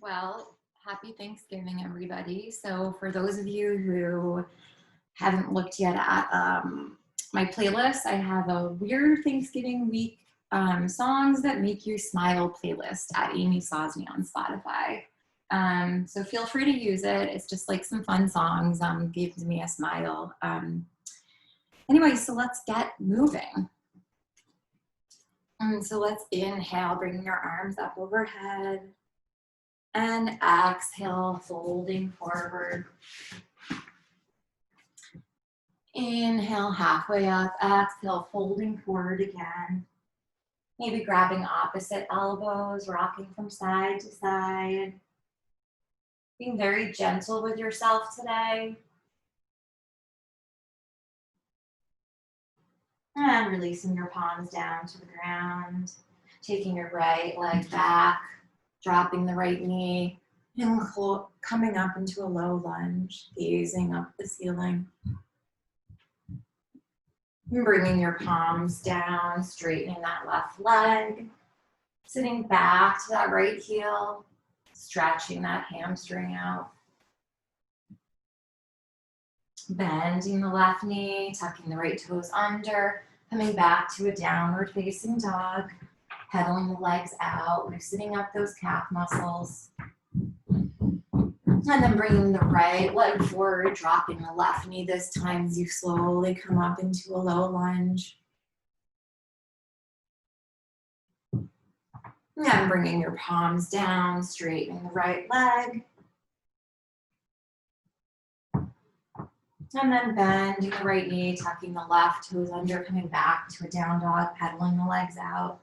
Well, happy Thanksgiving, everybody. So, for those of you who haven't looked yet at my playlist, I have a Weird Thanksgiving Week Songs That Make You Smile playlist at Amy Sosney on Spotify. So, feel free to use it. It's just like some fun songs, gives me a smile. Anyway, so let's get moving. So, let's inhale, bringing your arms up overhead. And exhale, folding forward. Inhale, halfway up. Exhale, folding forward again. Maybe grabbing opposite elbows, rocking from side to side. Being very gentle with yourself today. And releasing your palms down to the ground. Taking your right leg back. Dropping the right knee. And coming up into a low lunge. Gazing up the ceiling. And bringing your palms down, straightening that left leg, sitting back to that right heel, stretching that hamstring out. Bending the left knee, tucking the right toes under, coming back to a downward facing dog, pedaling the legs out, loosening up those calf muscles. And then bringing the right leg forward, dropping the left knee this time as you slowly come up into a low lunge. And bringing your palms down, straightening the right leg. And then bending the right knee, tucking the left toes under, coming back to a down dog, pedaling the legs out.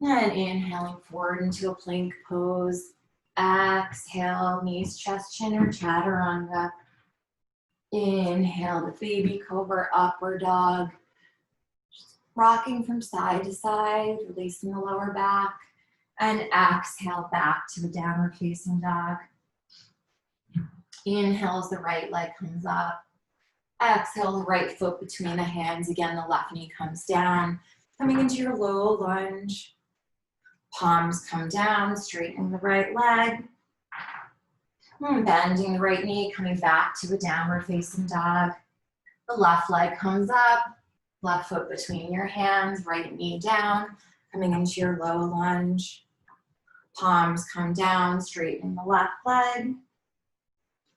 And inhaling forward into a plank pose. Exhale, knees, chest, chin, or chaturanga. Inhale, the baby cobra, upward dog. Rocking from side to side, releasing the lower back. And exhale, back to a downward facing dog. Inhale as the right leg comes up. Exhale, the right foot between the hands. Again, the left knee comes down. Coming into your low lunge. Palms come down, straightening the right leg. And bending the right knee, coming back to a downward facing dog. The left leg comes up, left foot between your hands, right knee down, coming into your low lunge. Palms come down, straightening the left leg.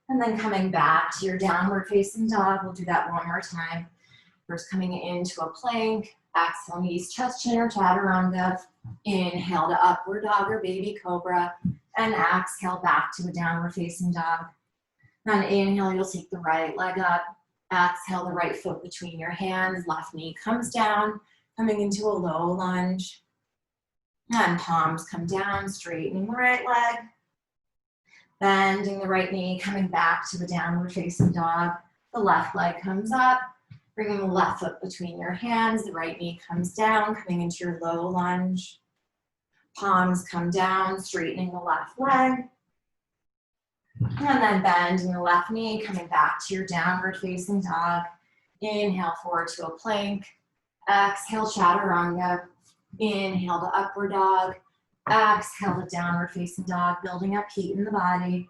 And then coming back to your downward facing dog. We'll do that one more time. First coming into a plank. Exhale, knees, chest, chin, or chaturanga. Inhale to upward dog or baby cobra. And exhale back to a downward facing dog. On inhale, you'll take the right leg up. Exhale, the right foot between your hands. Left knee comes down, coming into a low lunge. And palms come down, straightening the right leg. Bending the right knee, coming back to a downward facing dog. The left leg comes up. Bringing the left foot between your hands, the right knee comes down, coming into your low lunge. Palms come down, straightening the left leg. And then bending the left knee, coming back to your downward facing dog. Inhale forward to a plank. Exhale, chaturanga. Inhale to upward dog. Exhale to downward facing dog, building up heat in the body.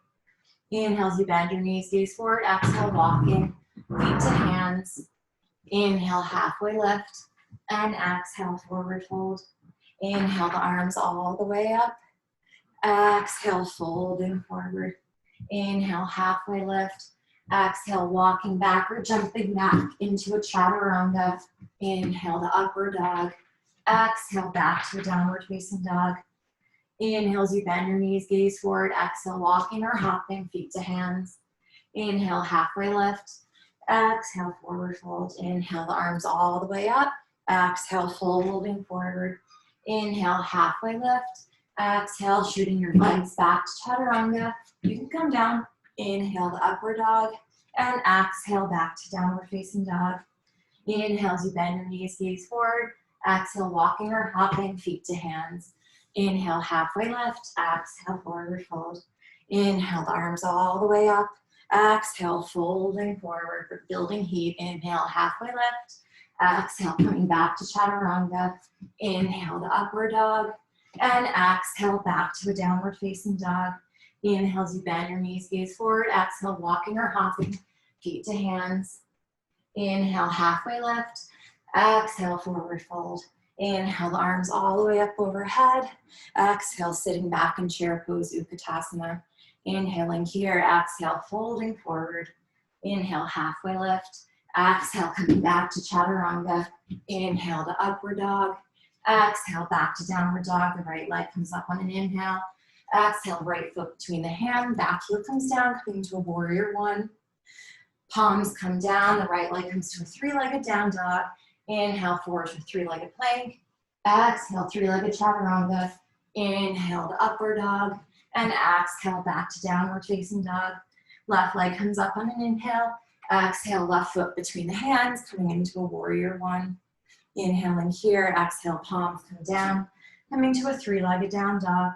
Inhale as you bend your knees, gaze forward. Exhale, walking, feet to hands. Inhale, halfway lift, and exhale, forward fold. Inhale, the arms all the way up. Exhale, folding forward. Inhale, halfway lift. Exhale, walking back or jumping back into a chaturanga. Inhale, the upward dog. Exhale, back to a downward facing dog. Inhale as you bend your knees, gaze forward. Exhale, walking or hopping, feet to hands. Inhale, halfway lift. Exhale, forward fold. Inhale, the arms all the way up. Exhale, folding forward. Inhale, halfway lift. Exhale, shooting your legs back to chaturanga. You can come down. Inhale, the upward dog. And exhale, back to downward facing dog. Inhale as you bend your knees, gaze forward. Exhale, walking or hopping, feet to hands. Inhale, halfway lift. Exhale, forward fold. Inhale, the arms all the way up. Exhale, folding forward, building heat. Inhale, halfway lift. Exhale, coming back to chaturanga. Inhale to upward dog. And exhale back to a downward facing dog. Inhale as you bend your knees, gaze forward. Exhale, walking or hopping, feet to hands. Inhale, halfway lift. Exhale, forward fold. Inhale, the arms all the way up overhead. Exhale, sitting back in chair pose, Utkatasana. Inhaling here, exhale, folding forward. Inhale, halfway lift. Exhale, coming back to Chaturanga. Inhale to upward dog. Exhale, back to downward dog. The right leg comes up on an inhale. Exhale, right foot between the hand. Back heel comes down, coming to a warrior one. Palms come down. The right leg comes to a three-legged down dog. Inhale, forward to a three-legged plank. Exhale, three-legged Chaturanga. Inhale to upward dog. And exhale, back to downward facing dog. Left leg comes up on an inhale. Exhale, left foot between the hands, coming into a warrior one. Inhaling here, exhale, palms come down, coming to a three-legged down dog.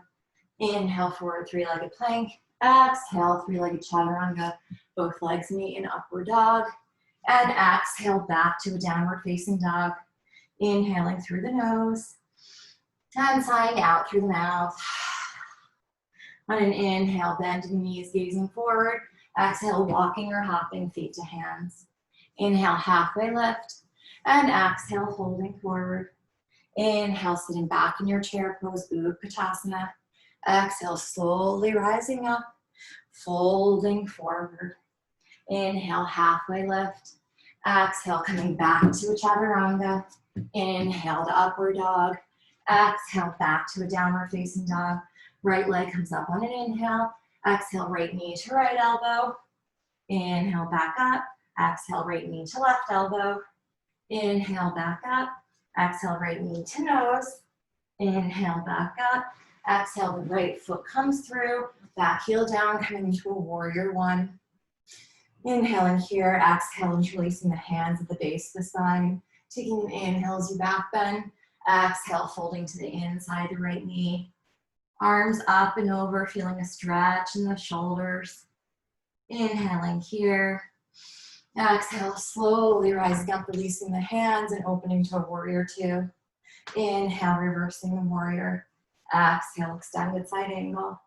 Inhale, forward three-legged plank. Exhale, three-legged Chaturanga. Both legs meet in upward dog. And exhale, back to a downward facing dog. Inhaling through the nose. And sighing out through the mouth. On an inhale, bending knees, gazing forward. Exhale, walking or hopping, feet to hands. Inhale, halfway lift. And exhale, folding forward. Inhale, sitting back in your chair pose, Utkatasana. Exhale, slowly rising up, folding forward. Inhale, halfway lift. Exhale, coming back to a Chaturanga. Inhale to upward dog. Exhale, back to a downward facing dog. Right leg comes up on an inhale. Exhale, right knee to right elbow. Inhale, back up. Exhale, right knee to left elbow. Inhale, back up. Exhale, right knee to nose. Inhale, back up. Exhale, the right foot comes through. Back heel down, coming into a warrior one. Inhaling here, exhale, interlacing the hands at the base of the spine. Taking an inhale as you back bend. Exhale, folding to the inside, the right knee. Arms up and over, feeling a stretch in the shoulders. Inhaling here. Exhale, slowly rising up, releasing the hands and opening to a warrior two. Inhale, reversing the warrior. Exhale, extended side angle.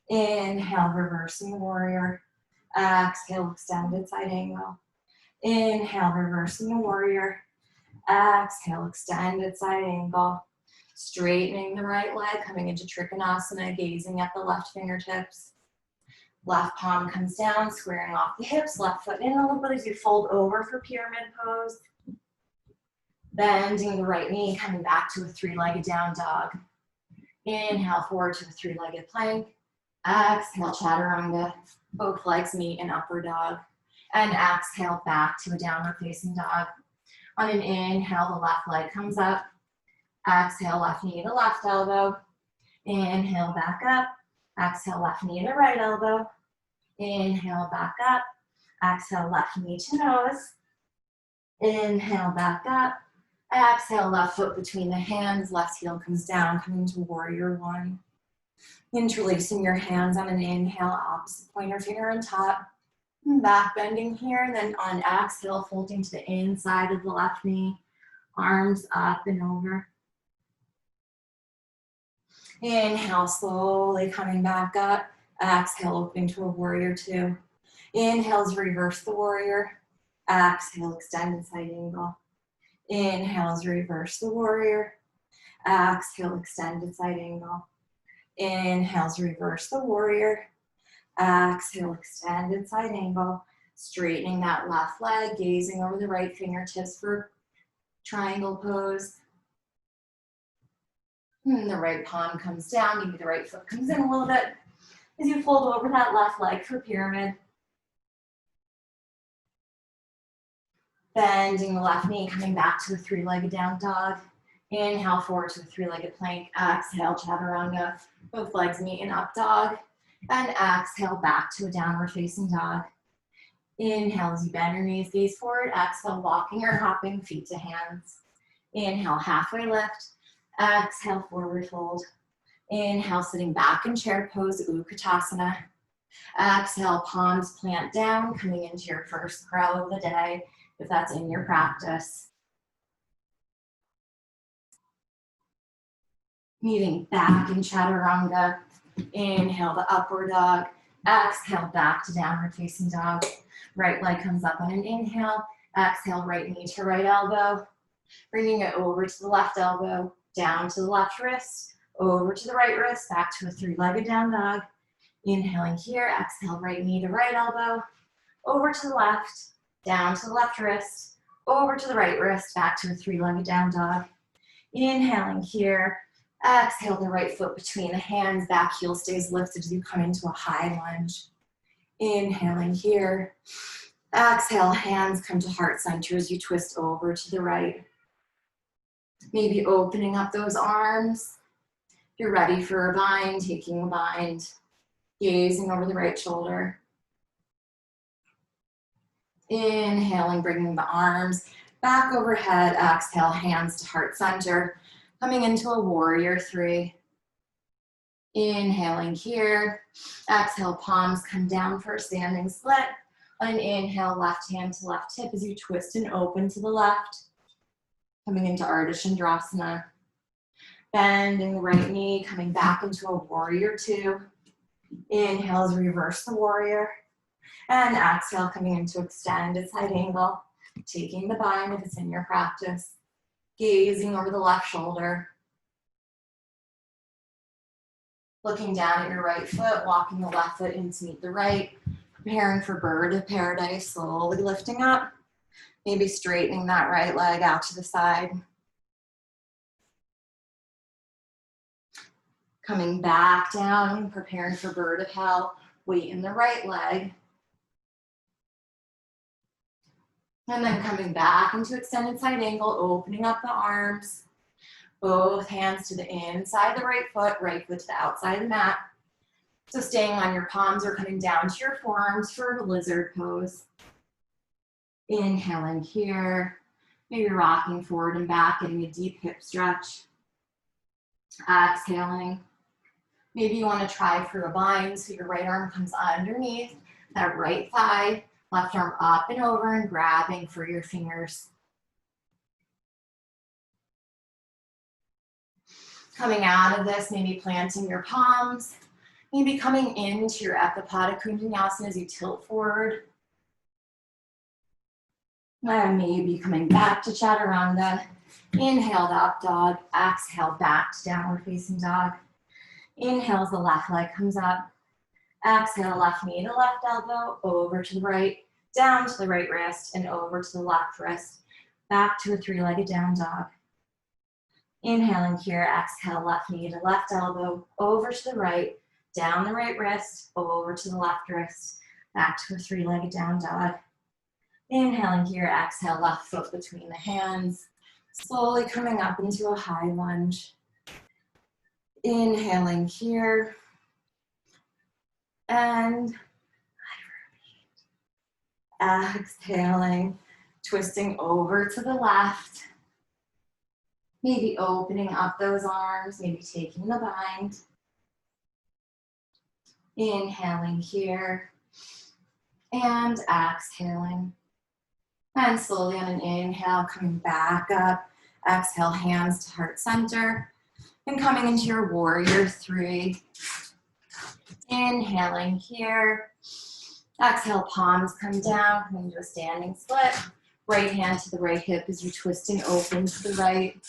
Inhale, reversing the warrior. Exhale, extended side angle. Inhale, reversing the warrior. Exhale, extended side angle. Straightening the right leg, coming into Trikonasana, gazing at the left fingertips. Left palm comes down, squaring off the hips, left foot in a little bit as you fold over for pyramid pose. Bending the right knee, coming back to a three-legged down dog. Inhale, forward to a three-legged plank. Exhale, Chaturanga. Both legs meet in upward dog. And exhale, back to a downward facing dog. On an inhale, the left leg comes up. Exhale, left knee to left elbow. Inhale, back up. Exhale, left knee to right elbow. Inhale, back up. Exhale, left knee to nose. Inhale, back up. Exhale, left foot between the hands. Left heel comes down, coming to warrior one. Interlacing your hands on an inhale, opposite pointer finger on top. Back bending here, then on exhale, folding to the inside of the left knee. Arms up and over. Inhale, slowly coming back up. Exhale, opening to a warrior two. Inhales, reverse the warrior. Exhale, extended side angle. Inhales, reverse the warrior. Exhale, extended side angle. Inhales, reverse the warrior. Exhale, extended side angle. Straightening that left leg, gazing over the right fingertips for triangle pose. And the right palm comes down, maybe the right foot comes in a little bit as you fold over that left leg for pyramid. Bending the left knee, coming back to a three-legged down dog. Inhale, forward to a three-legged plank. Exhale, Chaturanga. Both legs meet in up dog. And exhale, back to a downward facing dog. Inhale as you bend your knees, gaze forward. Exhale, walking or hopping, feet to hands. Inhale, halfway lift. Exhale, forward fold. Inhale, sitting back in chair pose, Utkatasana. Exhale, palms plant down, coming into your first crow of the day, if that's in your practice. Meeting back in chaturanga. Inhale to upward dog. Exhale back to downward facing dog. Right leg comes up on an inhale. Exhale, right knee to right elbow. Bringing it over to the left elbow, down to the left wrist, over to the right wrist, back to a three-legged down dog. Inhaling here, exhale, right knee to right elbow, over to the left, down to the left wrist, over to the right wrist, back to a three-legged down dog. Inhaling here, exhale the right foot between the hands, back heel stays lifted as you come into a high lunge. Inhaling here, exhale, hands come to heart center as you twist over to the right. Maybe opening up those arms. If you're ready for a bind, taking a bind, gazing over the right shoulder. Inhaling, bringing the arms back overhead. Exhale, hands to heart center. Coming into a warrior three. Inhaling here. Exhale, palms come down for a standing split. On an inhale, left hand to left hip as you twist and open to the left. Coming into Ardha Chandrasana. Bending the right knee, coming back into a warrior two. Inhale as reverse the warrior. And exhale, coming into extended side angle. Taking the bind if it's in your practice. Gazing over the left shoulder. Looking down at your right foot, walking the left foot in to meet the right. Preparing for bird of paradise, slowly lifting up. Maybe straightening that right leg out to the side. Coming back down, preparing for bird of hell. Weight in the right leg. And then coming back into extended side angle, opening up the arms. Both hands to the inside of the right foot to the outside of the mat. So staying on your palms or coming down to your forearms for a lizard pose. Inhaling here, maybe rocking forward and back, getting a deep hip stretch. Exhaling. Maybe you want to try for a bind, so your right arm comes underneath that right thigh, left arm up and over and grabbing for your fingers. Coming out of this, maybe planting your palms, maybe coming into your Ekapada Kunjanyasana as you tilt forward. And maybe coming back to Chaturanga. Inhale to up dog, exhale back to downward facing dog. Inhale as the left leg comes up. Exhale, left knee to left elbow, over to the right, down to the right wrist, and over to the left wrist. Back to a three-legged down dog. Inhaling here, exhale, left knee to left elbow, over to the right, down the right wrist, over to the left wrist, back to a three-legged down dog. Inhaling here, exhale, left foot between the hands, slowly coming up into a high lunge. Inhaling here, and exhaling, twisting over to the left. Maybe opening up those arms, maybe taking the bind. Inhaling here, and exhaling. And slowly on an inhale, coming back up. Exhale, hands to heart center. And coming into your warrior three. Inhaling here. Exhale, palms come down, coming to a standing split. Right hand to the right hip as you twist and open to the right.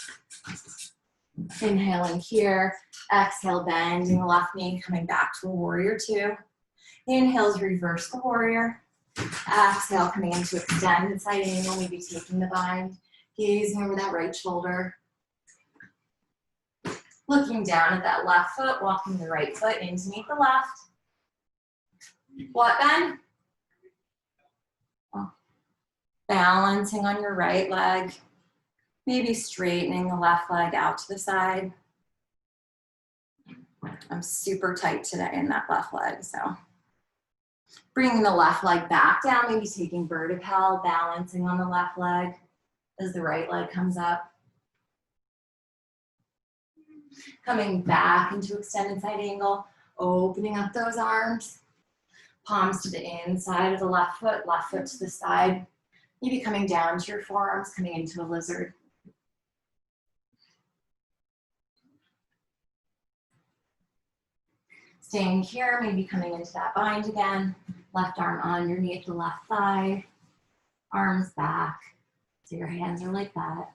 Inhaling here. Exhale, bending the left knee, coming back to a warrior two. Inhales, reverse the warrior. Exhale, coming into extended side angle, maybe taking the bind. Gazing over that right shoulder. Looking down at that left foot, walking the right foot in to meet the left. What then? Oh. Balancing on your right leg. Maybe straightening the left leg out to the side. I'm super tight today in that left leg, so. Bringing the left leg back down, maybe taking bird of hell, balancing on the left leg as the right leg comes up. Coming back into extended side angle, opening up those arms. Palms to the inside of the left foot to the side. Maybe coming down to your forearms, coming into a lizard. Staying here, maybe coming into that bind again. Left arm underneath the left thigh, arms back. So your hands are like that.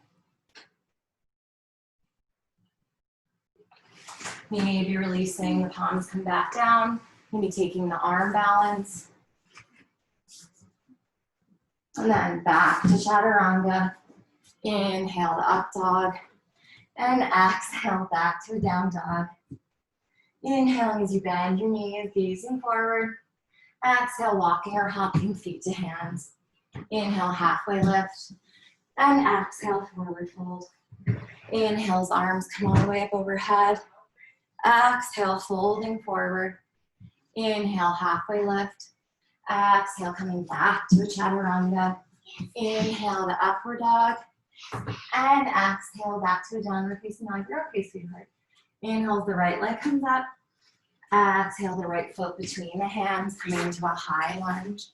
Maybe releasing, the palms come back down. Maybe taking the arm balance. And then back to chaturanga. Inhale to up dog. And exhale back to a down dog. Inhaling as you bend your knees, gazing forward. Exhale, walking or hopping feet to hands. Inhale, halfway lift. And exhale, forward fold. Inhale, arms come all the way up overhead. Exhale, folding forward. Inhale, halfway lift. Exhale, coming back to a chaturanga. Inhale to upward dog. And exhale, back to a downward facing dog. You're okay, sweetheart. Inhale, the right leg comes up. Exhale, the right foot between the hands, coming into a high lunge.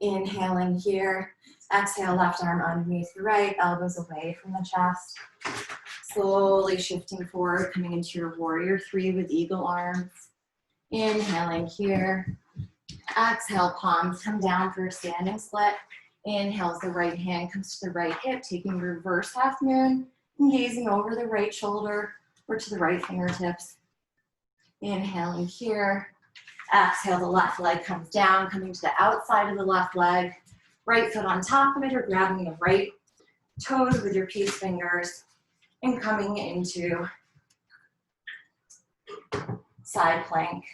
Inhaling here. Exhale, left arm underneath the right, elbows away from the chest. Slowly shifting forward, coming into your warrior three with eagle arms. Inhaling here. Exhale, palms come down for a standing split. Inhales, the right hand comes to the right hip, taking reverse half moon, and gazing over the right shoulder or to the right fingertips. Inhaling here. Exhale, the left leg comes down, coming to the outside of the left leg. Right foot on top of it or grabbing the right toes with your peace fingers and coming into side plank.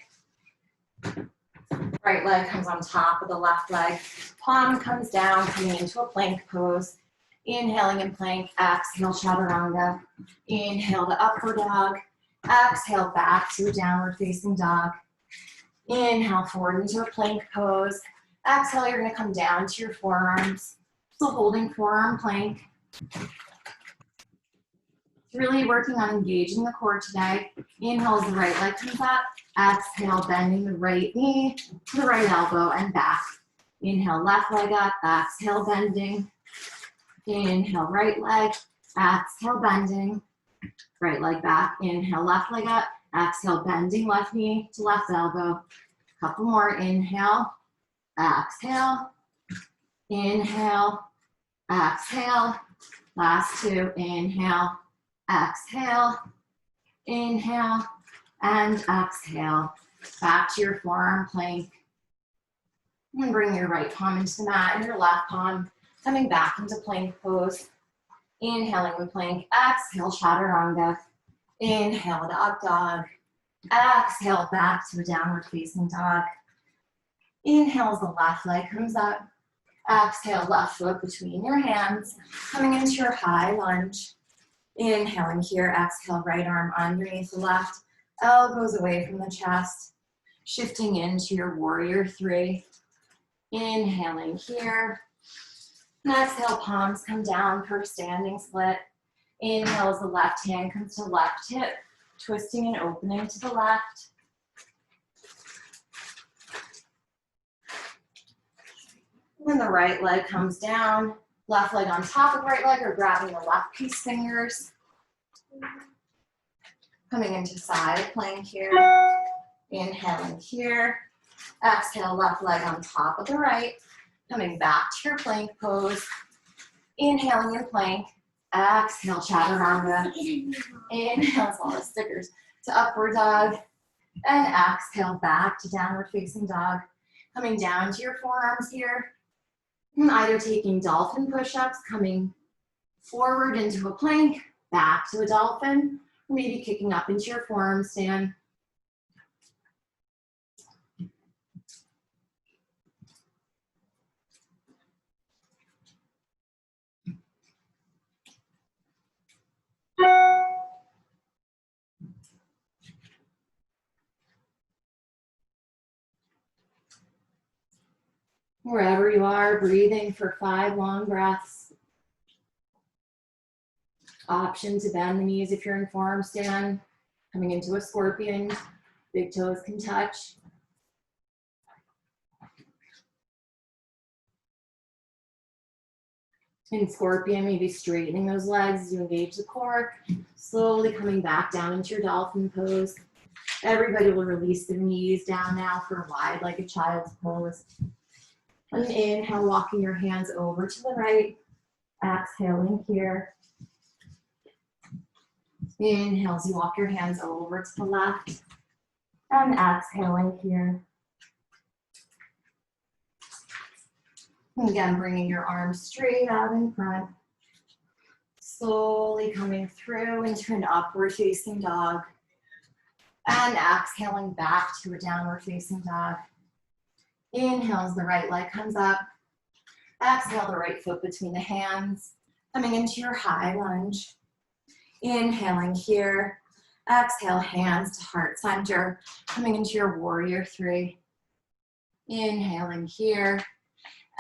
Right leg comes on top of the left leg. Palm comes down, coming into a plank pose. Inhaling in plank, exhale, chaturanga. Inhale to upward dog. Exhale, back to a downward facing dog. Inhale, forward into a plank pose. Exhale, you're gonna come down to your forearms. So holding forearm plank. Really working on engaging the core today. Inhale as the right leg comes up. Exhale, bending the right knee to the right elbow and back. Inhale, left leg up. Exhale, bending. Inhale, right leg. Exhale, bending. Right leg back. Inhale, left leg up. Exhale, bending left knee to left elbow. Couple more. Inhale. Exhale. Inhale. Exhale. Last two. Inhale. Exhale. Inhale. And exhale. Back to your forearm plank. And bring your right palm into the mat and your left palm coming back into plank pose. Inhaling with plank. Exhale, chaturanga. Inhale to up dog. Exhale, back to a downward facing dog. Inhale as the left leg comes up. Exhale, left foot between your hands, coming into your high lunge. Inhaling here, exhale, right arm underneath the left, elbows away from the chest. Shifting into your warrior three. Inhaling here. And exhale, palms come down for a standing split. Inhale as the left hand comes to left hip, twisting and opening to the left. When the right leg comes down, left leg on top of right leg or grabbing the left peace fingers. Coming into side plank here. Inhaling here. Exhale, left leg on top of the right. Coming back to your plank pose. Inhaling in plank. Exhale, chaturanga. Inhale, all the stickers, to upward dog. And exhale, back to downward facing dog. Coming down to your forearms here. Either taking dolphin push-ups, coming forward into a plank, back to a dolphin, or maybe kicking up into your forearm stand. Wherever you are, breathing for 5 long breaths. Option to bend the knees if you're in forearm stand. Coming into a scorpion, big toes can touch. In scorpion, maybe straightening those legs as you engage the core. Slowly coming back down into your dolphin pose. Everybody will release the knees down now for a wide-legged child's pose. And inhale, walking your hands over to the right. Exhaling here. Inhale as you walk your hands over to the left. And exhaling here. And again, bringing your arms straight out in front. Slowly coming through into an upward facing dog. And exhaling back to a downward facing dog. Inhale as the right leg comes up. Exhale the right foot between the hands. Coming into your high lunge. Inhaling here. Exhale, hands to heart center. Coming into your warrior three. Inhaling here.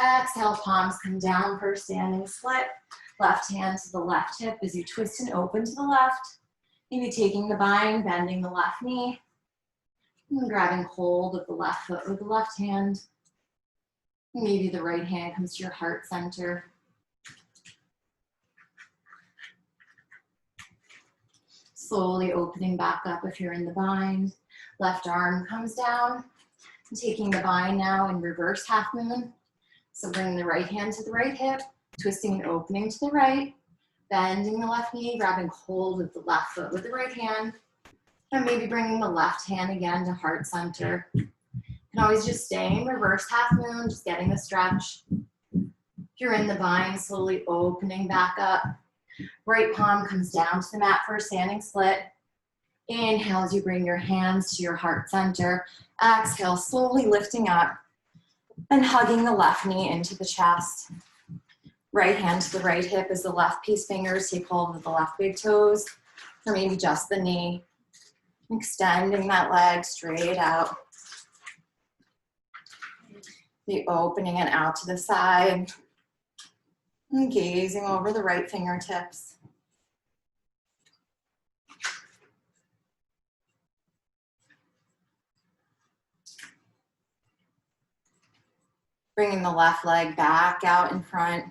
Exhale, palms come down for a standing split. Left hand to the left hip as you twist and open to the left. Maybe taking the bind, bending the left knee. And grabbing hold of the left foot with the left hand. Maybe the right hand comes to your heart center. Slowly opening back up if you're in the bind. Left arm comes down. Taking the bind now in reverse half moon. So bringing the right hand to the right hip, twisting and opening to the right, bending the left knee, grabbing hold of the left foot with the right hand, and maybe bringing the left hand again to heart center. You can always just stay in reverse half moon, just getting the stretch. If you're in the bind, slowly opening back up. Right palm comes down to the mat for a standing split. Inhale as you bring your hands to your heart center. Exhale, slowly lifting up and hugging the left knee into the chest. Right hand to the right hip as the left peace fingers take hold of the left big toes, or maybe just the knee. Extending that leg straight out. The opening and out to the side. And gazing over the right fingertips. Bringing the left leg back out in front.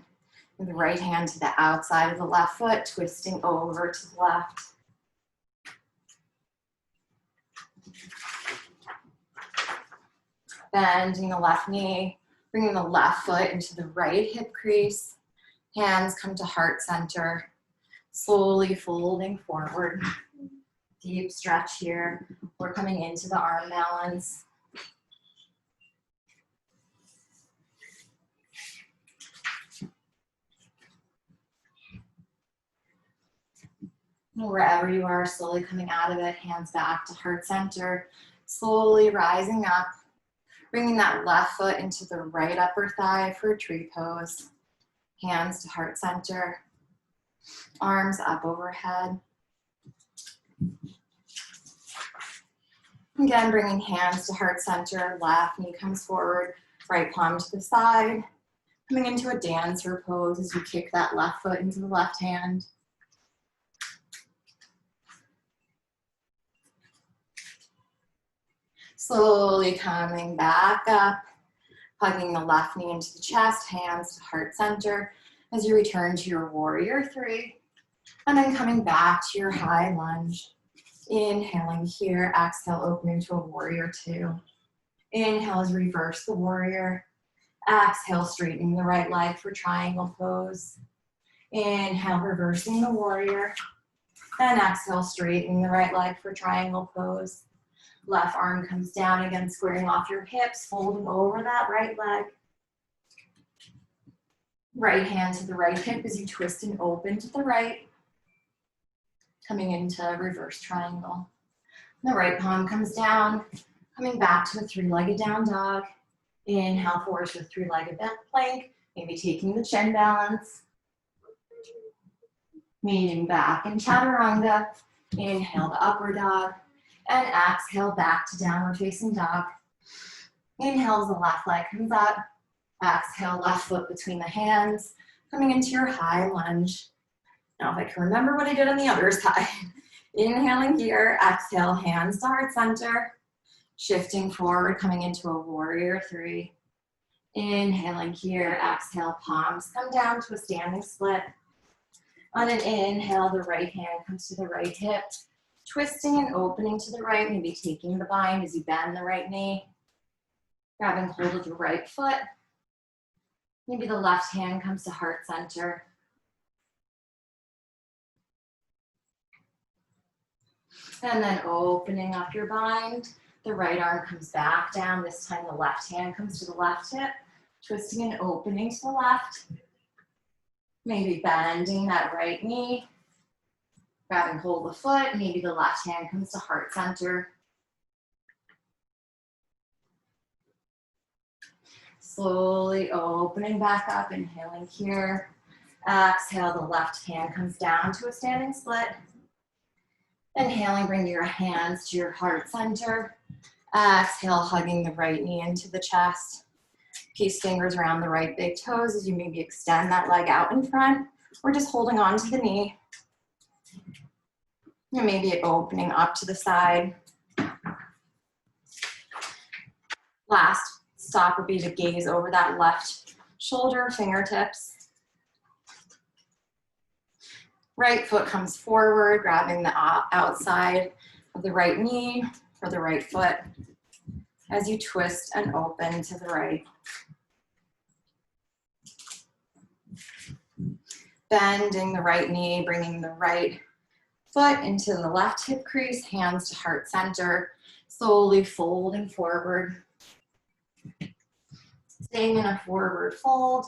And the right hand to the outside of the left foot, twisting over to the left. Bending the left knee, bringing the left foot into the right hip crease. Hands come to heart center. Slowly folding forward. Deep stretch here. We're coming into the arm balance. Wherever you are, slowly coming out of it, hands back to heart center, slowly rising up, bringing that left foot into the right upper thigh for a tree pose. Hands to heart center, arms up overhead. Again, bringing hands to heart center, left knee comes forward, right palm to the side. Coming into a dancer pose as you kick that left foot into the left hand. Slowly coming back up, hugging the left knee into the chest, hands to heart center as you return to your warrior three. And then coming back to your high lunge. Inhaling here, exhale, opening to a warrior two. Inhale as reverse the warrior. Exhale, straightening the right leg for triangle pose. Inhale, reversing the warrior. And exhale, straightening the right leg for triangle pose. Left arm comes down again, squaring off your hips, folding over that right leg. Right hand to the right hip as you twist and open to the right. Coming into reverse triangle. The right palm comes down, coming back to a three-legged down dog. Inhale forward to a three-legged plank, maybe taking the chin balance. Meeting back in chaturanga. Inhale to upward dog. And exhale back to downward facing dog. Inhale as the left leg comes up. Exhale, left foot between the hands. Coming into your high lunge. Now if I can remember what I did on the other side. Inhaling here, exhale, hands to heart center. Shifting forward, coming into a warrior three. Inhaling here, exhale, palms come down to a standing split. On an inhale, the right hand comes to the right hip. Twisting and opening to the right, maybe taking the bind as you bend the right knee. Grabbing hold of the right foot. Maybe the left hand comes to heart center. And then opening up your bind. The right arm comes back down. This time the left hand comes to the left hip. Twisting and opening to the left. Maybe bending that right knee. Grabbing hold of the foot. Maybe the left hand comes to heart center. Slowly opening back up, inhaling here. Exhale, the left hand comes down to a standing split. Inhaling, bring your hands to your heart center. Exhale, hugging the right knee into the chest. Peace fingers around the right big toes as you maybe extend that leg out in front, or just holding on to the knee. And maybe opening up to the side. Last stop would be to gaze over that left shoulder, fingertips. Right foot comes forward, grabbing the outside of the right knee for the right foot as you twist and open to the right. Bending the right knee, bringing the right foot into the left hip crease, hands to heart center, slowly folding forward. Staying in a forward fold,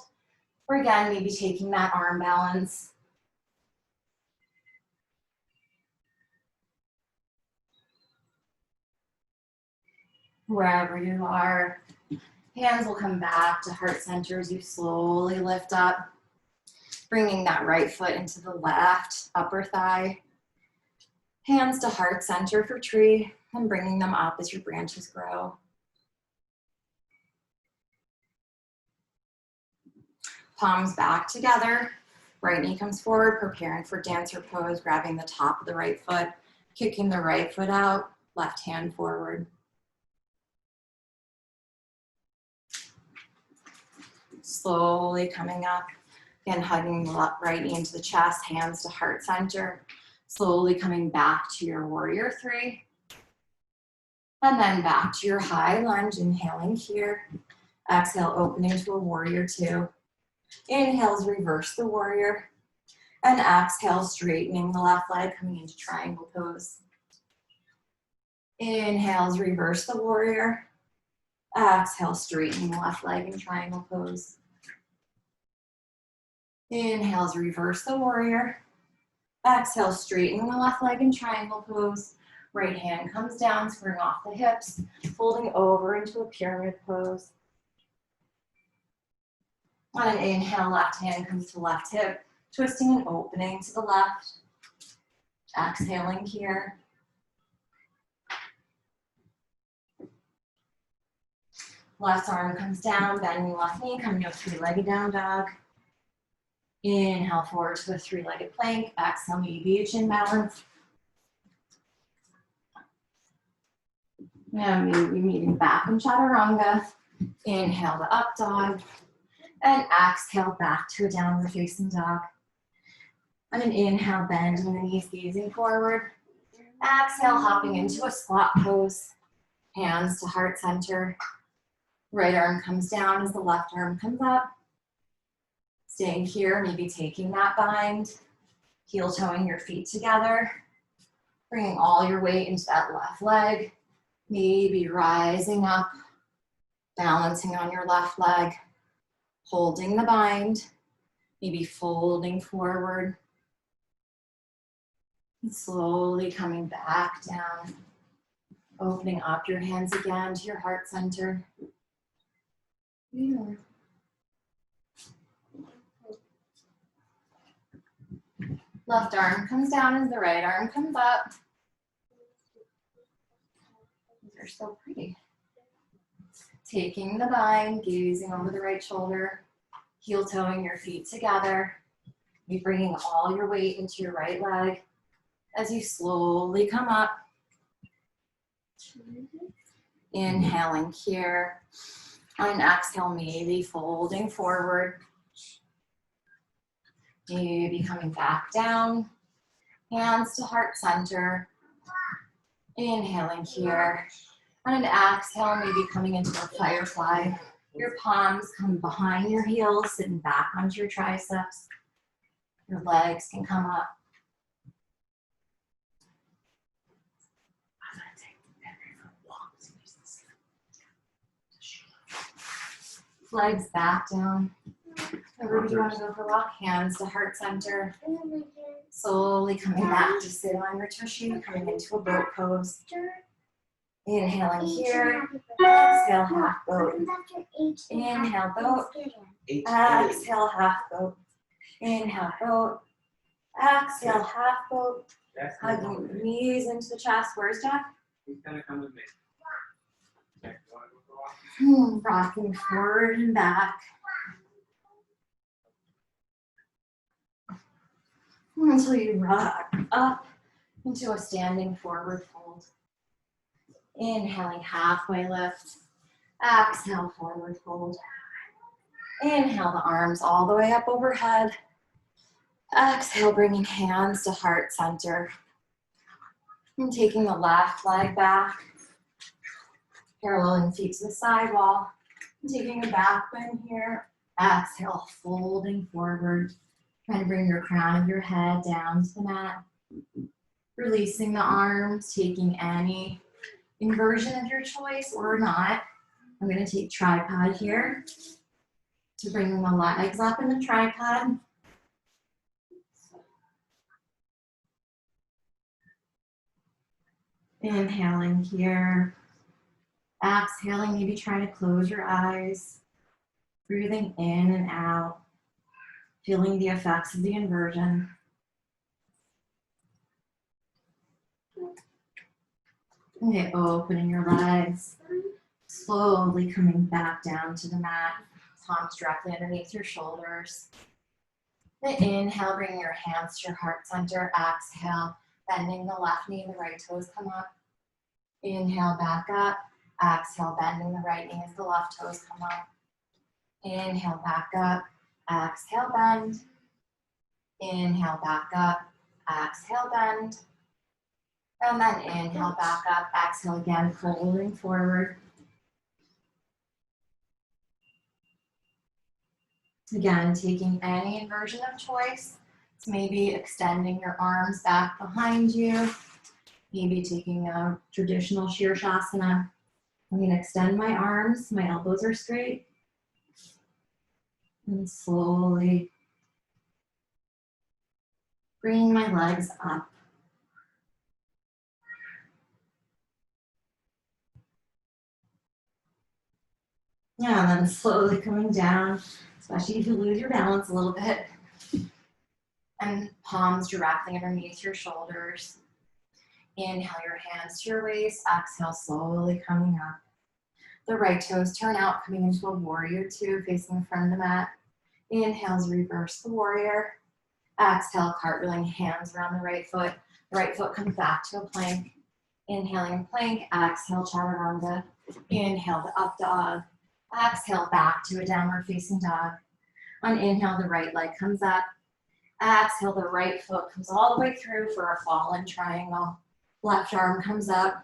or again, maybe taking that arm balance. Wherever you are, hands will come back to heart center as you slowly lift up, bringing that right foot into the left upper thigh. Hands to heart center for tree, and bringing them up as your branches grow. Palms back together, right knee comes forward, preparing for dancer pose, grabbing the top of the right foot, kicking the right foot out, left hand forward. Slowly coming up, again hugging the right knee into the chest, hands to heart center, slowly coming back to your warrior three, and then back to your high lunge, inhaling here. Exhale, opening to a warrior two. Inhales, reverse the warrior. And exhale, straightening the left leg, coming into triangle pose. Inhales, reverse the warrior. Exhale, straightening the left leg in triangle pose. Inhales, reverse the warrior. Exhale, straightening the left leg in triangle pose. Right hand comes down, squaring off the hips, folding over into a pyramid pose. On an inhale, left hand comes to left hip, twisting and opening to the left. Exhaling here. Left arm comes down, bending left knee, coming to a three-legged down dog. Inhale forward to a three-legged plank. Exhale, maybe a chin balance. And maybe meeting back in chaturanga. Inhale to up dog. And exhale back to a downward facing dog. On an inhale, bending the knees, gazing forward. Exhale, hopping into a squat pose. Hands to heart center. Right arm comes down as the left arm comes up. Staying here, maybe taking that bind. Heel toeing your feet together. Bringing all your weight into that left leg. Maybe rising up, balancing on your left leg. Holding the bind, maybe folding forward, and slowly coming back down, opening up your hands again to your heart center. Yeah. Left arm comes down as the right arm comes up. These are so pretty. Taking the bind, gazing over the right shoulder, heel toeing your feet together. You're bringing all your weight into your right leg as you slowly come up. Inhaling here. On an exhale, maybe folding forward. Maybe coming back down. Hands to heart center. Inhaling here. On an exhale, maybe coming into a firefly. Your palms come behind your heels, sitting back onto your triceps. Your legs can come up. Legs back down. Everybody want to go for a walk. Hands to heart center. Slowly coming back to sit on your tushy, coming into a boat pose. Inhaling here. Exhale, half boat. Inhale, boat. Exhale, half boat. Inhale, boat. Exhale, half boat. Hugging the knees into the chest. Where's Jack? He's gonna come with me. Okay, you wanna go for a walk? Rocking forward and back. Until you rock up into a standing forward fold. Inhaling, halfway lift. Exhale, forward fold. Inhale, the arms all the way up overhead. Exhale, bringing hands to heart center. And taking the left leg back. Paralleling feet to the sidewall. And taking a back bend here. Exhale, folding forward. Trying to bring your crown of your head down to the mat. Releasing the arms, taking any inversion of your choice or not. I'm going to take tripod here to bring the legs up in the tripod. Inhaling here. Exhaling, maybe try to close your eyes. Breathing in and out. Feeling the effects of the inversion. Okay, opening your legs. Slowly coming back down to the mat. Palms directly underneath your shoulders. And inhale, bringing your hands to your heart center. Exhale, bending the left knee, the right toes come up. Inhale, back up. Exhale, bending the right knee as the left toes come up. Inhale, back up. Exhale, bend. Inhale, back up. Exhale, bend. And then inhale, back up. Exhale again, folding forward. Again, taking any inversion of choice. So maybe extending your arms back behind you. Maybe taking a traditional Shirshasana. I'm going to extend my arms. My elbows are straight. And slowly bringing my legs up. Yeah, and then slowly coming down, especially if you lose your balance a little bit. And palms directly underneath your shoulders. Inhale your hands to your waist. Exhale, slowly coming up. The right toes turn out, coming into a warrior two, facing the front of the mat. Inhales, reverse the warrior. Exhale, cartwheeling hands around the right foot. The right foot comes back to a plank. Inhaling plank. Exhale, chaturanga. Inhale the up dog. Exhale, back to a downward facing dog. On inhale, the right leg comes up. Exhale, the right foot comes all the way through for a fallen triangle. Left arm comes up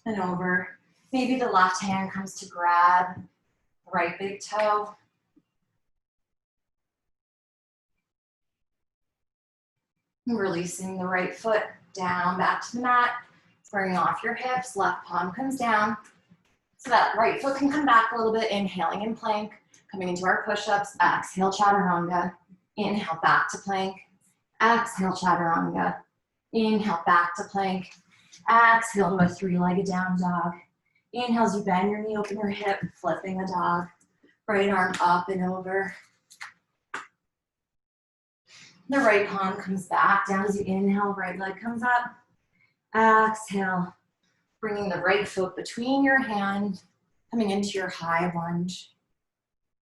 and over. Maybe the left hand comes to grab the right big toe. And releasing the right foot down, back to the mat. Squaring off your hips, left palm comes down. So that right foot can come back a little bit, inhaling in plank. Coming into our push-ups, exhale, chaturanga. Inhale, back to plank. Exhale, chaturanga. Inhale, back to plank. Exhale to a three-legged down dog. Inhale as you bend your knee, open your hip, flipping a dog. Right arm up and over. The right palm comes back down as you inhale, right leg comes up. Exhale, bringing the right foot between your hand, coming into your high lunge.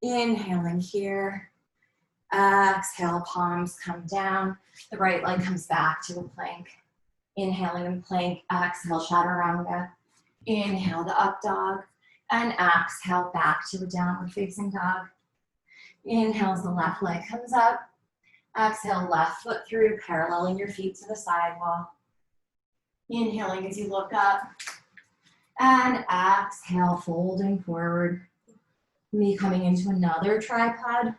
Inhaling here. Exhale, palms come down. The right leg comes back to a plank. Inhaling in plank, exhale, chaturanga. Inhale to up dog. And exhale, back to a downward facing dog. Inhale as the left leg comes up. Exhale, left foot through, paralleling your feet to the sidewall. Inhaling as you look up. And exhale, folding forward. Me coming into another tripod. I'm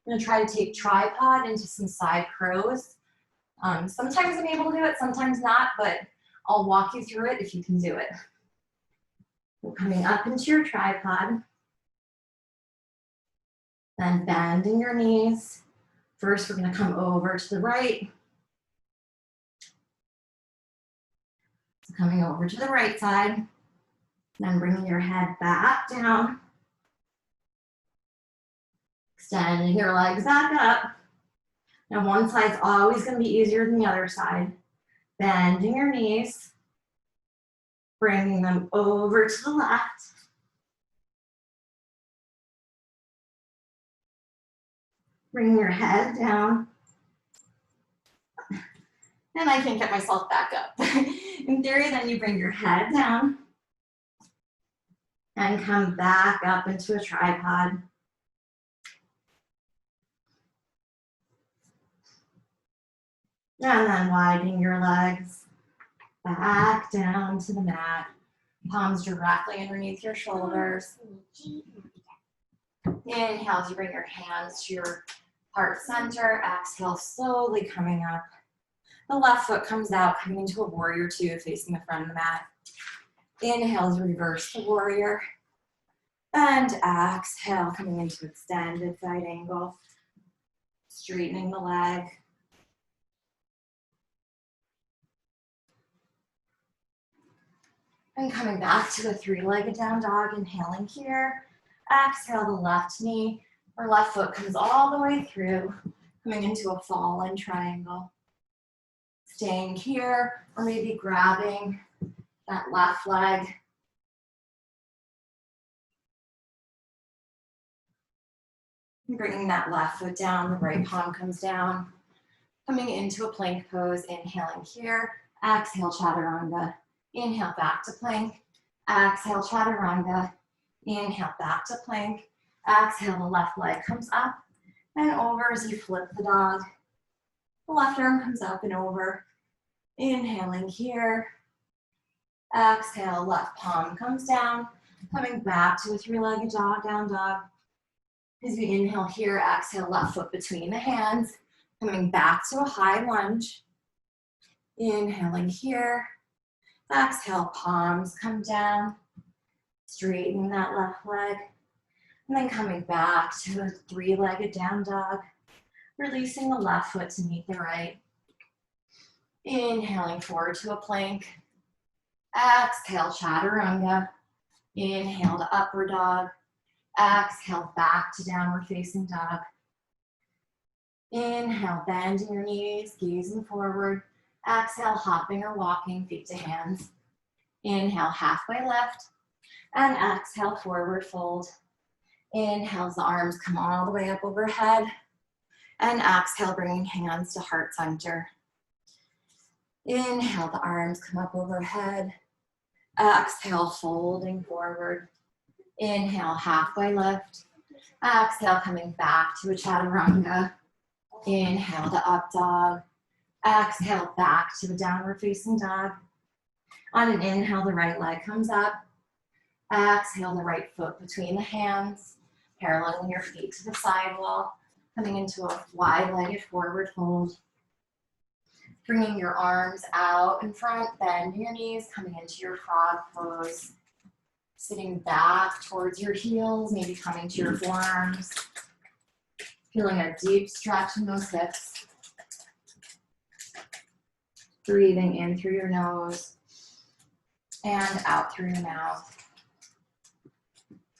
gonna try to take tripod into some side crows. Sometimes I'm able to do it, sometimes not, but I'll walk you through it if you can do it. We're coming up into your tripod. Then bending your knees. First, we're gonna come over to the right. So coming over to the right side. Then bringing your head back down. Extending your legs back up. Now one side's always gonna be easier than the other side. Bending your knees. Bringing them over to the left. Bring your head down. And I can't get myself back up. In theory, then you bring your head down and come back up into a tripod. And then widen your legs back down to the mat. Palms directly underneath your shoulders. Inhale as you bring your hands to your heart center. Exhale, slowly coming up. The left foot comes out, coming into a warrior two, facing the front of the mat. Inhale as you reverse the warrior. And exhale, coming into extended side angle. Straightening the leg. And coming back to a three-legged down dog, inhaling here. Exhale, the left knee or left foot comes all the way through, coming into a fallen triangle. Staying here, or maybe grabbing that left leg. And bringing that left foot down, the right palm comes down. Coming into a plank pose, inhaling here. Exhale, chaturanga. Inhale, back to plank. Exhale, chaturanga. Inhale, back to plank. Exhale, the left leg comes up and over as you flip the dog. The left arm comes up and over. Inhaling here. Exhale, left palm comes down. Coming back to a three-legged dog, down dog. As we inhale here, exhale, left foot between the hands. Coming back to a high lunge. Inhaling here. Exhale, palms come down. Straighten that left leg. And then coming back to a three-legged down dog. Releasing the left foot to meet the right. Inhaling forward to a plank. Exhale, chaturanga. Inhale to upward dog. Exhale, back to downward facing dog. Inhale, bending your knees, gazing forward. Exhale, hopping or walking, feet to hands. Inhale, halfway lift. And exhale, forward fold. Inhale, the arms come all the way up overhead. And exhale, bringing hands to heart center. Inhale, the arms come up overhead. Exhale, folding forward. Inhale, halfway lift. Exhale, coming back to a chaturanga. Inhale, the up dog. Exhale, back to the downward facing dog. On an inhale, the right leg comes up. Exhale, the right foot between the hands, paralleling your feet to the sidewall, coming into a wide-legged forward fold. Bringing your arms out in front, bend your knees, coming into your frog pose. Sitting back towards your heels, maybe coming to your forearms. Feeling a deep stretch in those hips. Breathing in through your nose and out through your mouth.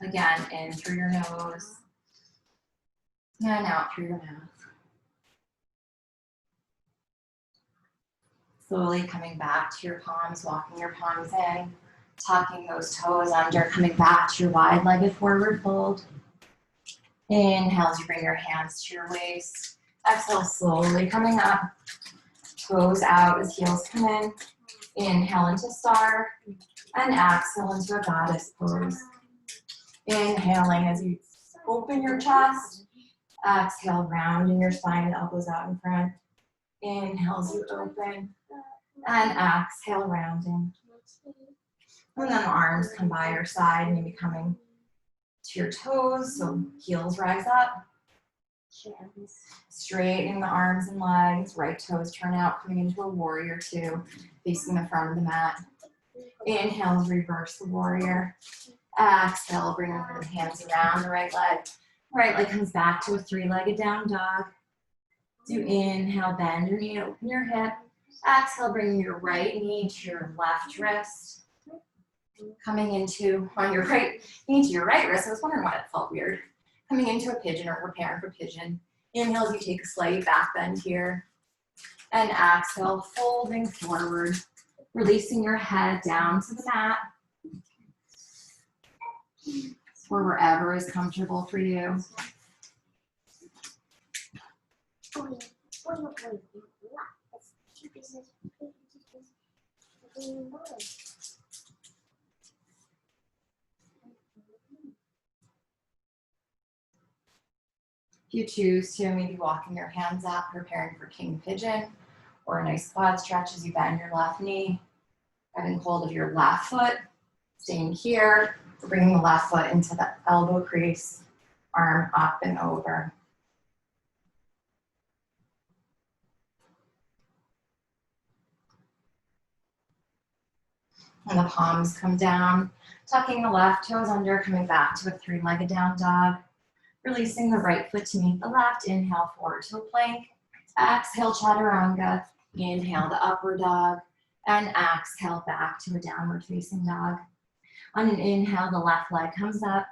Again, in through your nose and out through your mouth. Slowly coming back to your palms, walking your palms in, tucking those toes under, coming back to your wide-legged forward fold. Inhale as you bring your hands to your waist. Exhale, slowly coming up. Toes out as heels come in. Inhale into star. And exhale into a goddess pose. Inhaling as you open your chest. Exhale, rounding your spine, elbows out in front. Inhale as you open. And exhale, rounding. And then the arms come by your side, maybe coming to your toes, so heels rise up. Straightening the arms and legs, right toes turn out, coming into a warrior two, facing the front of the mat. Inhale, reverse the warrior. Exhale, bring the hands around the right leg. Right leg comes back to a three-legged down dog. Do inhale, bend your knee, open your hip. Exhale, bring your right knee to your left wrist. Coming into, on your right knee to your right wrist. I was wondering why it felt weird. Coming into a pigeon or preparing for pigeon. Inhale as you take a slight back bend here. And exhale, folding forward. Releasing your head down to the mat. Or wherever is comfortable for you. If you choose to, maybe walking your hands up, preparing for king pigeon, or a nice quad stretch as you bend your left knee, grabbing hold of your left foot, staying here, bringing the left foot into the elbow crease, arm up and over. And the palms come down, tucking the left toes under, coming back to a three-legged down dog. Releasing the right foot to meet the left. Inhale, forward to a plank. Exhale, chaturanga. Inhale, the upward dog. And exhale, back to a downward facing dog. On an inhale, the left leg comes up.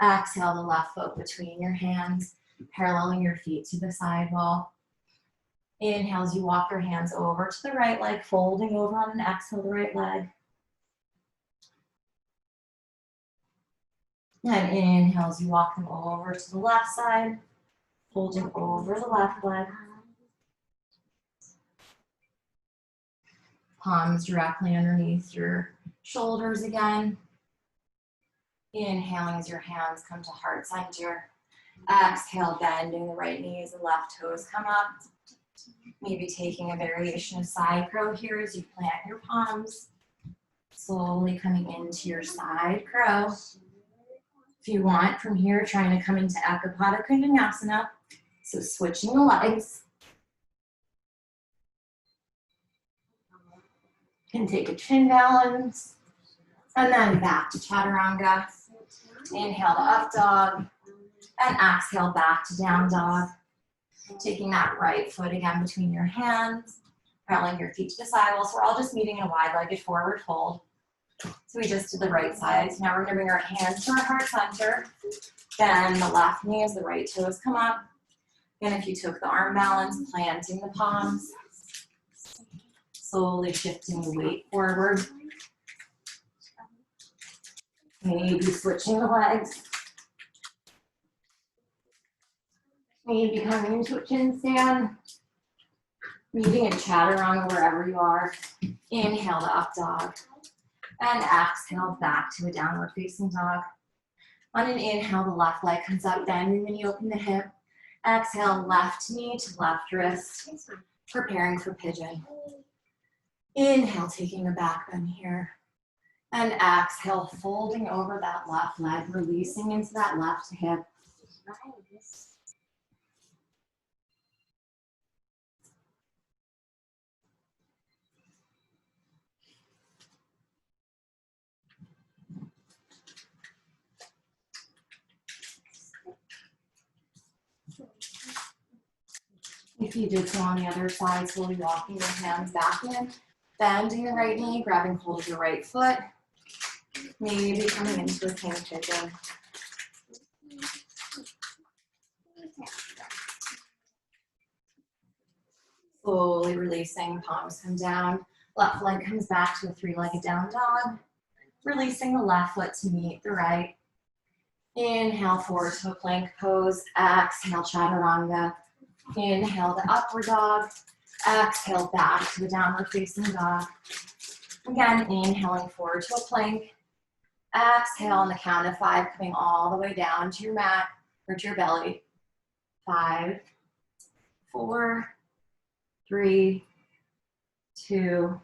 Exhale, the left foot between your hands, paralleling your feet to the side wall. Inhale as you walk your hands over to the right leg, folding over on an exhale, the right leg. And inhale as you walk them over to the left side, folding over the left leg. Palms directly underneath your shoulders again. Inhaling as your hands come to heart center. Exhale, bending the right knees and left toes come up. Maybe taking a variation of side crow here as you plant your palms. Slowly coming into your side crow. If you want, from here, trying to come into Ekapada Konasana. So switching the legs. You can take a chin balance. And then back to chaturanga. Inhale to up dog. And exhale back to down dog. Taking that right foot again between your hands. Paralleling your feet to the side wall. So we're all just meeting in a wide-legged forward fold. So we just did the right side. So now we're gonna bring our hands to our heart center. Bend the left knee as the right toes come up. And if you took the arm balance, planting the palms. Slowly shifting the weight forward. Maybe switching the legs. Maybe coming into a chin stand. Meeting in chaturanga wherever you are. Inhale to up dog. And exhale back to a downward facing dog. On an inhale, the left leg comes up, bending the knee, open the hip. Exhale, left knee to left wrist. Preparing for pigeon. Inhale, taking a back bend here. And exhale, folding over that left leg, releasing into that left hip. If you did so on the other side, slowly walking your hands back in, bending the right knee, grabbing hold of your right foot. Maybe coming into a king pigeon. Slowly releasing, palms come down. Left leg comes back to a three-legged down dog. Releasing the left foot to meet the right. Inhale forward to a plank pose. Exhale, chaturanga. Inhale to upward dog. Exhale back to the downward facing dog. Again, inhaling forward to a plank. Exhale on the count of 5, coming all the way down to your mat or to your belly. 5, 4, 3, 2,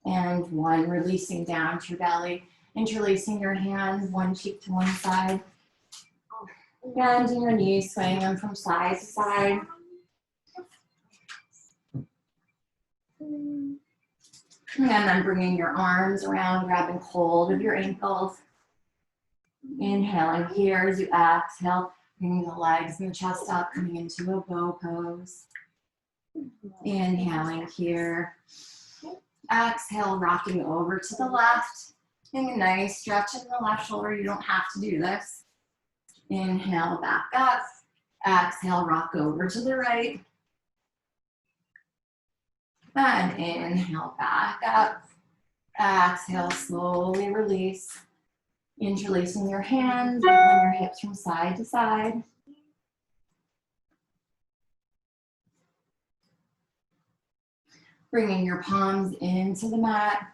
and 1. Releasing down to your belly, interlacing your hands, one cheek to one side. Bending your knees, swaying them from side to side. And then bringing your arms around, grabbing hold of your ankles. Inhaling here as you exhale, bringing the legs and the chest up, coming into a bow pose. Inhaling here. Exhale, rocking over to the left. Getting a nice stretch in the left shoulder. You don't have to do this. Inhale, back up. Exhale, rock over to the right. And inhale, back up. Exhale, slowly release. Interlacing your hands, wiggling your hips from side to side. Bringing your palms into the mat,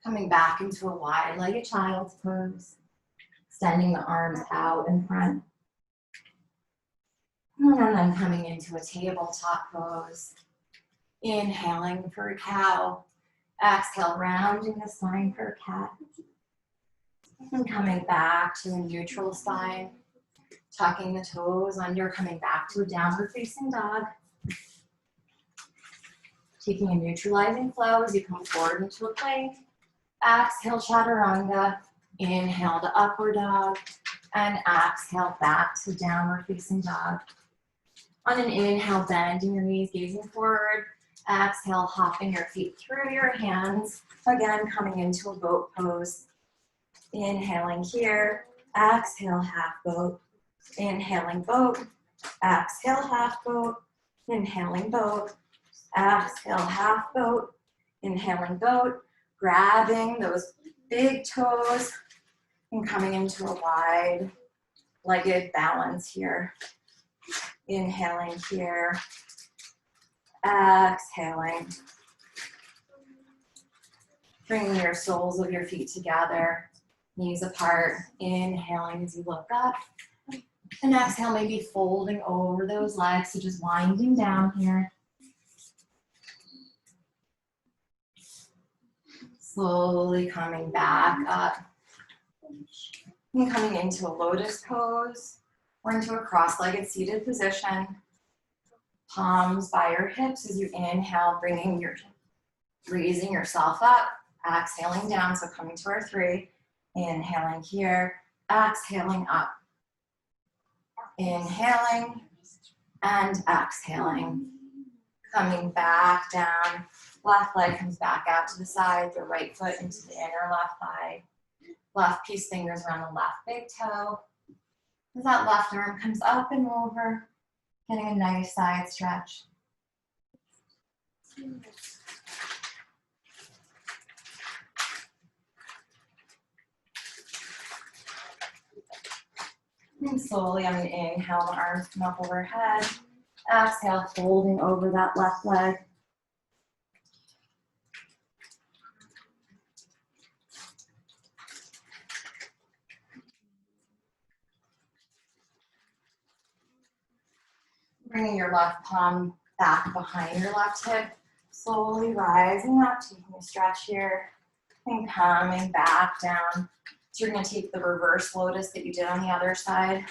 coming back into a wide-legged child's pose. Extending the arms out in front. And then coming into a tabletop pose. Inhaling for a cow. Exhale, rounding the spine for a cat. And coming back to a neutral spine. Tucking the toes under, coming back to a downward facing dog. Taking a neutralizing flow as you come forward into a plank. Exhale, chaturanga. Inhale to upward dog. And exhale back to downward facing dog. On an inhale, bending your knees, gazing forward. Exhale, hopping your feet through your hands. Again, coming into a boat pose. Inhaling here. Exhale, half boat. Inhaling boat. Exhale, half boat. Inhaling boat. Exhale, half boat. Inhaling boat. Grabbing those big toes and coming into a wide-legged balance here. Inhaling here. Exhaling. Bringing your soles of your feet together, knees apart. Inhaling as you look up. And exhale, maybe folding over those legs, so just winding down here. Slowly coming back up. And coming into a lotus pose or into a cross-legged seated position. Palms by your hips as you inhale, raising yourself up, exhaling down, so coming to our 3. Inhaling here, exhaling up. Inhaling and exhaling. Coming back down, left leg comes back out to the side, the right foot into the inner left thigh. Left peace fingers around the left big toe. As that left arm comes up and over, getting a nice side stretch. And slowly on an inhale, the arms come up overhead. Exhale, folding over that left leg. Bringing your left palm back behind your left hip. Slowly rising up, taking a stretch here. And coming back down. So you're going to take the reverse lotus that you did on the other side.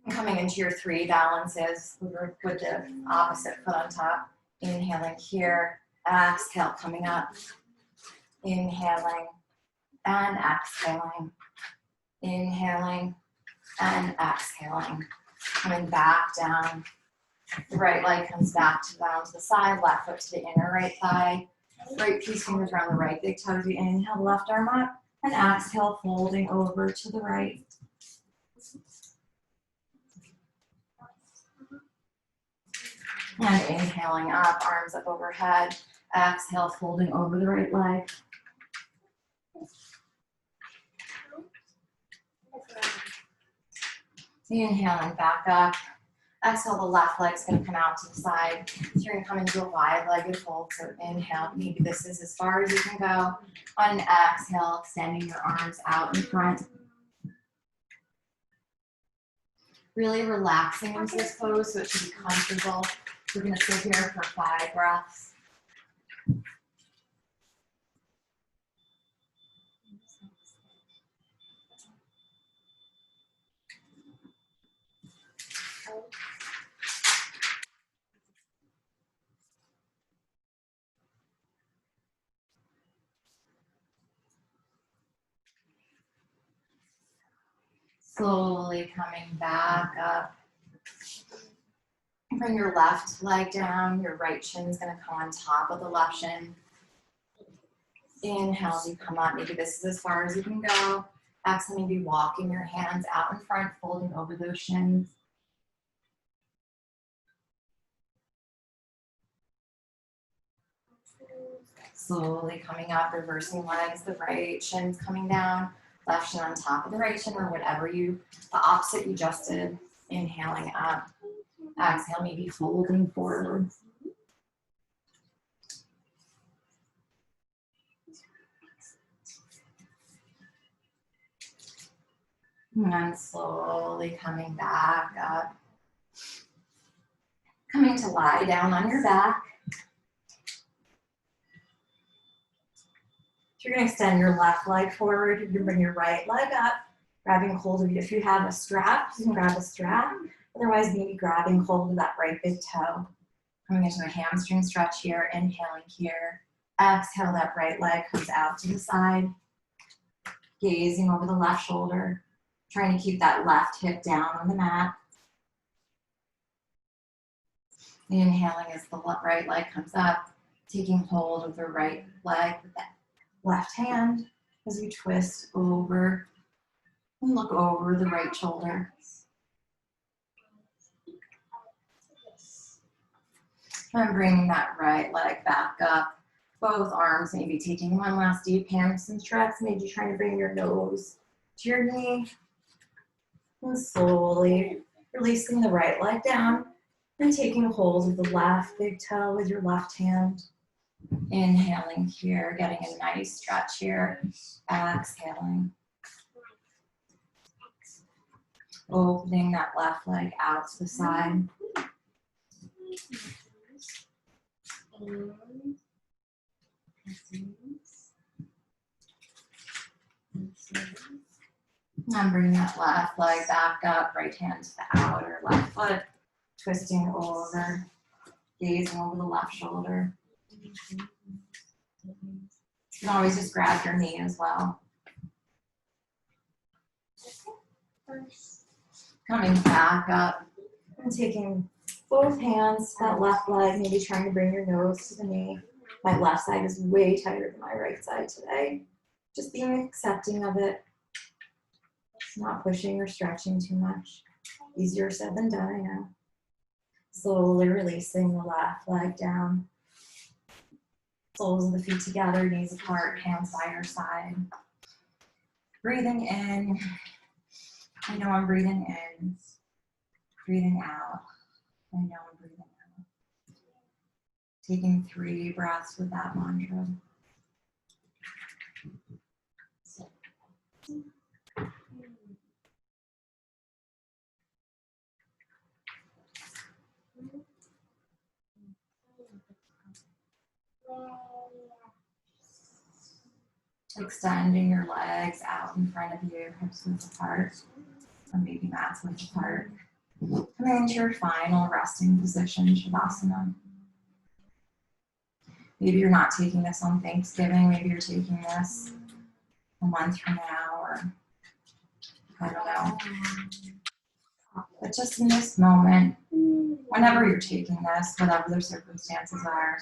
And coming into your 3 balances with the opposite foot on top. Inhaling here. Exhale, coming up. Inhaling and exhaling. Inhaling and exhaling. Coming back down. The right leg comes back down to the side, left foot to the inner right thigh. Right peace fingers around the right big toe as you inhale, the left arm up, and exhale, folding over to the right. And inhaling up, arms up overhead. Exhale, folding over the right leg. Inhaling back up. Exhale, the left leg's going to come out to the side. So you're going to come into a wide-legged fold. So inhale, maybe this is as far as you can go. On an exhale, extending your arms out in front. Really relaxing into this pose so it should be comfortable. We're gonna sit here for 5 breaths. Slowly coming back up. Bring your left leg down. Your right shin's gonna come on top of the left shin. Inhale as you come up. Maybe this is as far as you can go. Exhale, maybe walking your hands out in front, folding over those shins. Slowly coming up, reversing legs. The right shin's coming down. Left shin on top of the right shin, or whatever the opposite you just did. Inhaling up. Exhale, maybe folding forward. And then slowly coming back up. Coming to lie down on your back. So you're going to extend your left leg forward. You can bring your right leg up, grabbing hold of it. If you have a strap, you can grab a strap. Otherwise, maybe grabbing hold of that right big toe. Coming into a hamstring stretch here, inhaling here. Exhale, that right leg comes out to the side. Gazing over the left shoulder. Trying to keep that left hip down on the mat. Inhaling as the right leg comes up. Taking hold of the right leg with that left hand as you twist over and look over the right shoulder. And bringing that right leg back up. Both arms, maybe taking one last deep hamstring stretch. Maybe trying to bring your nose to your knee. And slowly releasing the right leg down and taking hold of the left big toe with your left hand. Inhaling here, getting a nice stretch here. Exhaling. Opening that left leg out to the side. And bring that left leg back up, right hand to the outer left foot. Twisting over, gazing over the left shoulder. You can always just grab your knee as well. Coming back up and taking both hands to that left leg, maybe trying to bring your nose to the knee. My left side is way tighter than my right side today. Just being accepting of it. Not pushing or stretching too much. Easier said than done, I know. Slowly releasing the left leg down. Soles of the feet together, knees apart, hands by your side. Breathing in. I know I'm breathing in. Breathing out. I know I'm breathing out. Taking 3 breaths with that mantra. Extending your legs out in front of you, hips width apart, or maybe mats width apart. Coming into your final resting position, Shavasana. Maybe you're not taking this on Thanksgiving, maybe you're taking this a month from now, or I don't know. But just in this moment, whenever you're taking this, whatever the circumstances are,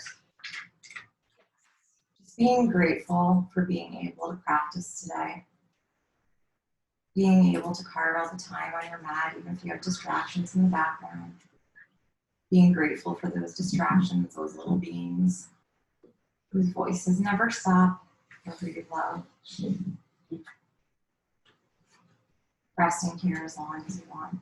being grateful for being able to practice today. Being able to carve out the time on your mat, even if you have distractions in the background. Being grateful for those distractions, those little beings whose voices never stop, or who you love. Resting here as long as you want.